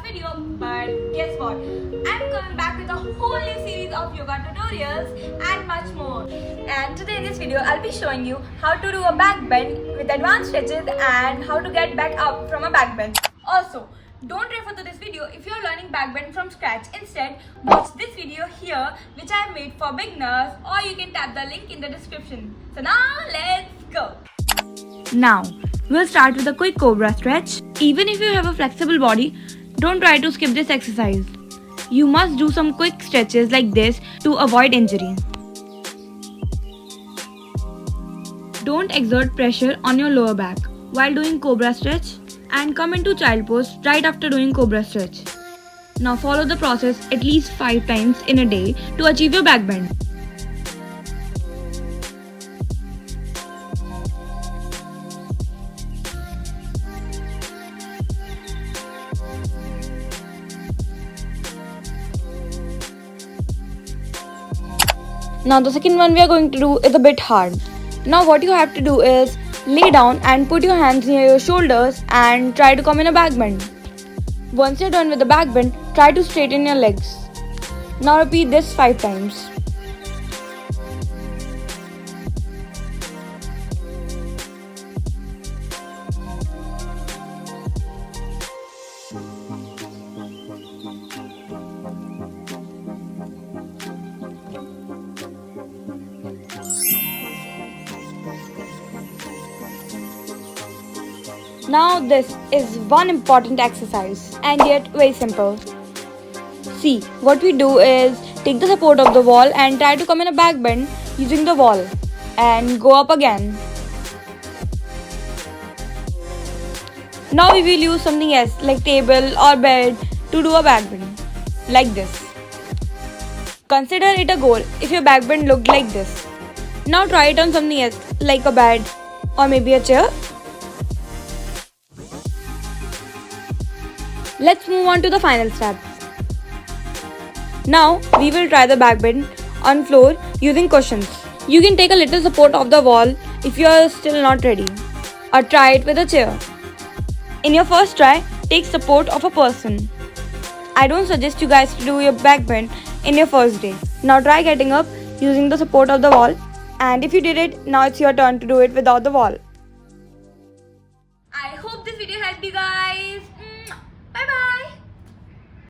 video, but guess what? I'm coming back with a whole new series of yoga tutorials and much more. And today in this video, I'll be showing you how to do a back bend with advanced stretches and how to get back up from a back bend. Also, don't refer to this video if you're learning back bend from scratch. Instead, watch this video here which I have made for beginners, or you can tap the link in the description. So now let's go. Now, we'll start with a quick cobra stretch. Even if you have a flexible body, don't try to skip this exercise. You must do some quick stretches like this to avoid injury. Don't exert pressure on your lower back while doing cobra stretch, and come into child pose right after doing cobra stretch. Now follow the process at least 5 times in a day to achieve your back bend. Now the second one we are going to do is a bit hard. Now what you have to do is lay down and put your hands near your shoulders and try to come in a back bend. Once you're done with the back bend, try to straighten your legs. Now repeat this 5 times. Now this is one important exercise and yet very simple. See, what we do is take the support of the wall and try to come in a back bend using the wall and go up again. Now we will use something else like table or bed to do a back bend like this. Consider it a goal if your back bend looked like this. Now try it on something else like a bed or maybe a chair. Let's move on to the final step. Now we will try the back bend on floor using cushions. You can take a little support of the wall if you are still not ready, or try it with a chair. In your first try, take support of a person. I don't suggest you guys to do your back bend in your first day. Now try getting up using the support of the wall, and if you did it, now it's your turn to do it without the wall.